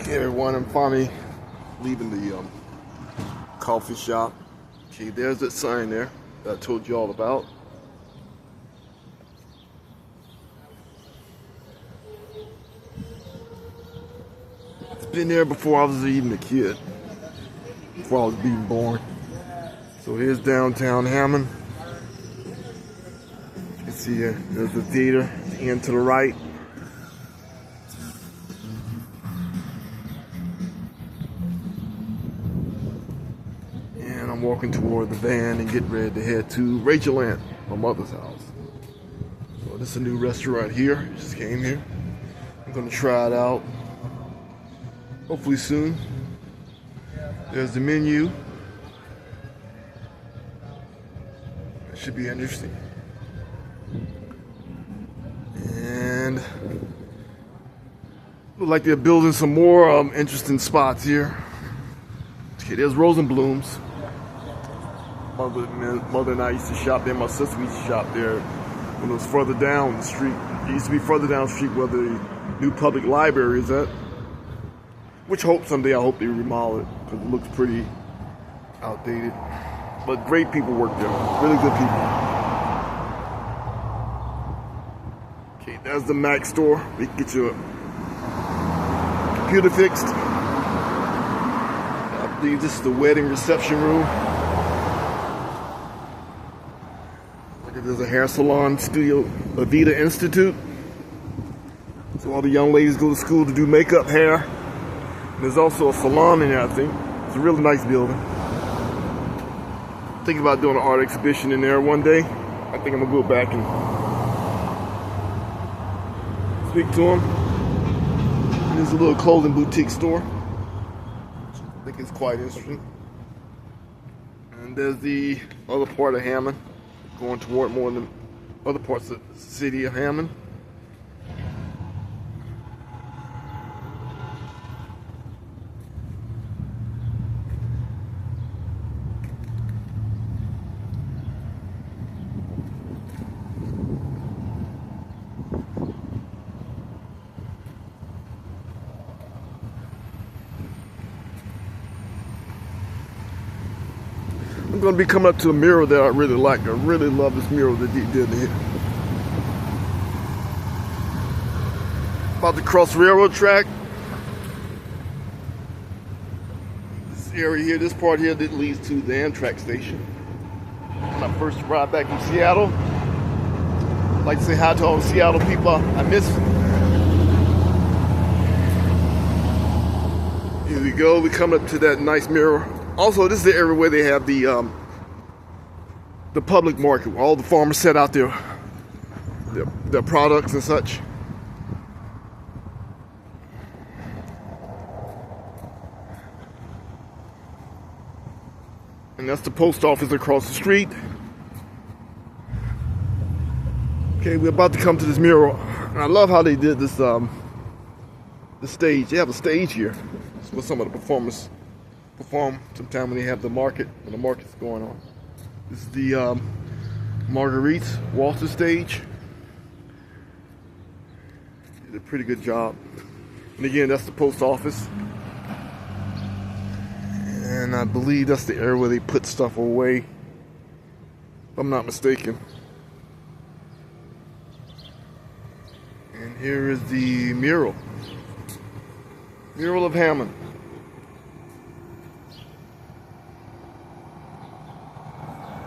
Okay, everyone, I'm finally leaving the coffee shop. Okay, there's that sign there that I told you all about. It's been there before I was even a kid, before I was being born. So here's downtown Hammond. You can see there's the theater, the end to the right. And I'm walking toward the van and getting ready to head to Rachel Aunt, my mother's house. So this is a new restaurant here. Just came here. I'm gonna try it out. Hopefully soon. There's the menu. It should be interesting. And look like they're building some more interesting spots here. Okay, there's Rosenblum's. Mother and I used to shop there. My sister used to shop there when it was further down the street. It used to be further down the street where the new public library is at. Which someday I hope they remodel it because it looks pretty outdated. But great people work there. Really good people. Okay, there's the Mac store. They can get your computer fixed. I believe this is the wedding reception room. There's a hair salon studio, Avita Institute. So all the young ladies go to school to do makeup, hair. And there's also a salon in there, I think. It's a really nice building. Thinking about doing an art exhibition in there one day. I think I'm gonna go back and speak to them. And there's a little clothing boutique store. I think it's quite interesting. And there's the other part of Hammond, going toward more than other parts of the city of Hammond. I'm going to be coming up to a mural that I really like. I really love this mural that he did here. About to cross the railroad track. This area here, this part here that leads to the Amtrak station. When I first arrived back from Seattle, I'd like to say hi to all the Seattle people I miss. Here we go. We're coming up to that nice mural. Also, this is the area where they have the public market, where all the farmers set out their products and such. And that's the post office across the street. Okay, we're about to come to this mural. And I love how they did this the stage. They have a stage here. It's where some of the performers perform sometime when they have the market, when the market's going on. This is the Marguerite's Walter stage. Did a pretty good job. And again, that's the post office. And I believe that's the area where they put stuff away, if I'm not mistaken. And here is the mural. Mural of Hammond.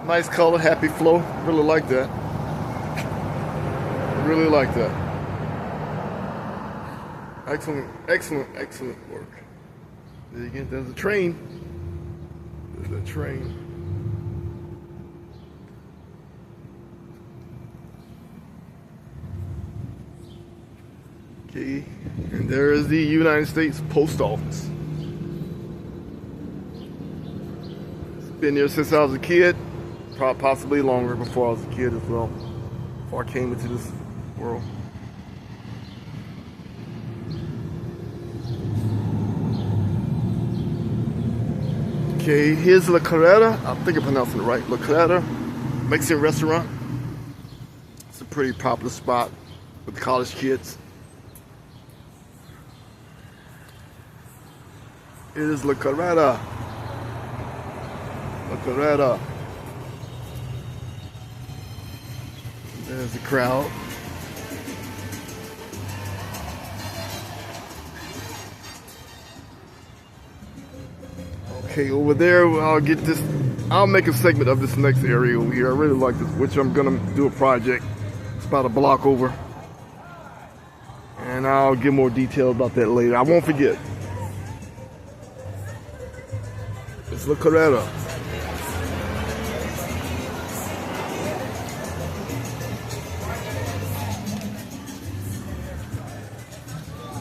Nice color, happy flow. Really like that. Really like that. Excellent, excellent, excellent work. There again, there's a train. There's a train. Okay, and there is the United States Post Office. It's been there since I was a kid. Possibly longer before I was a kid as well, before I came into this world. Okay, here's La Carrera. I think I'm pronouncing it right. La Carrera Mexican restaurant. It's a pretty popular spot with the college kids. It is La Carrera. La Carrera. There's the crowd. Okay, over there, I'll get this. I'll make a segment of this next area over here. I really like this, which I'm gonna do a project. It's about a block over. And I'll give more detail about that later. I won't forget. It's La Carrera.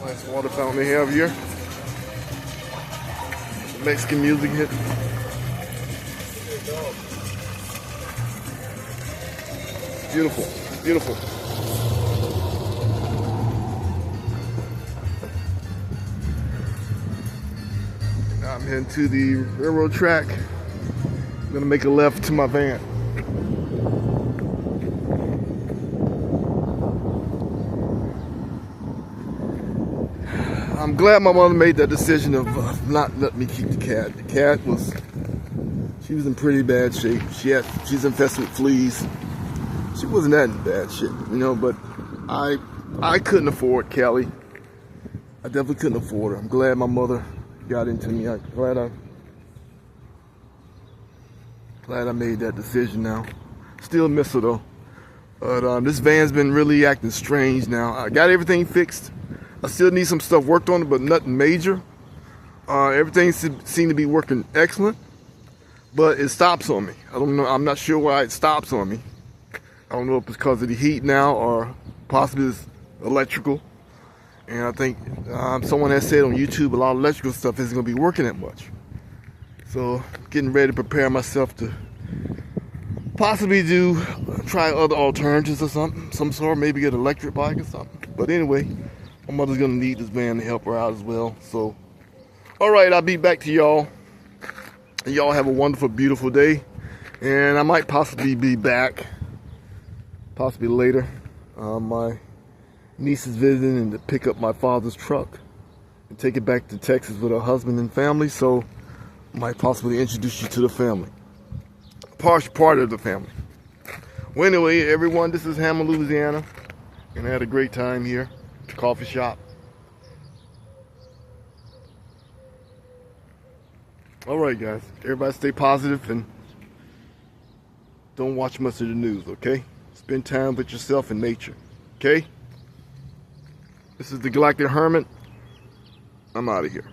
Nice water fountain they have here. Mexican music hit. Beautiful, beautiful. Now I'm heading to the railroad track. I'm gonna make a left to my van. I'm glad my mother made that decision of not letting me keep the cat. The cat she was in pretty bad shape. She's infested with fleas. She wasn't that in bad shape, you know, but I couldn't afford Callie. I definitely couldn't afford her. I'm glad my mother got into me. I'm glad I made that decision now. Still miss her though. But this van's been really acting strange now. I got everything fixed. I still need some stuff worked on it, but nothing major. Everything seemed to be working excellent, but it stops on me. I don't know. I'm not sure why it stops on me. I don't know if it's because of the heat now or possibly it's electrical. And I think someone has said on YouTube a lot of electrical stuff isn't going to be working that much. So getting ready to prepare myself to possibly try other alternatives or something, some sort, maybe get an electric bike or something. But anyway, my mother's gonna need this van to help her out as well. So, all right, I'll be back to y'all. Y'all have a wonderful, beautiful day. And I might possibly be back, possibly later. My niece is visiting and to pick up my father's truck and take it back to Texas with her husband and family. So, I might possibly introduce you to the family. Part of the family. Well, anyway, everyone, this is Hammond, Louisiana. And I had a great time here. Coffee shop. All right, guys. Everybody stay positive and don't watch much of the news, okay? Spend time with yourself and nature, okay? This is the Galactic Hermit. I'm out of here.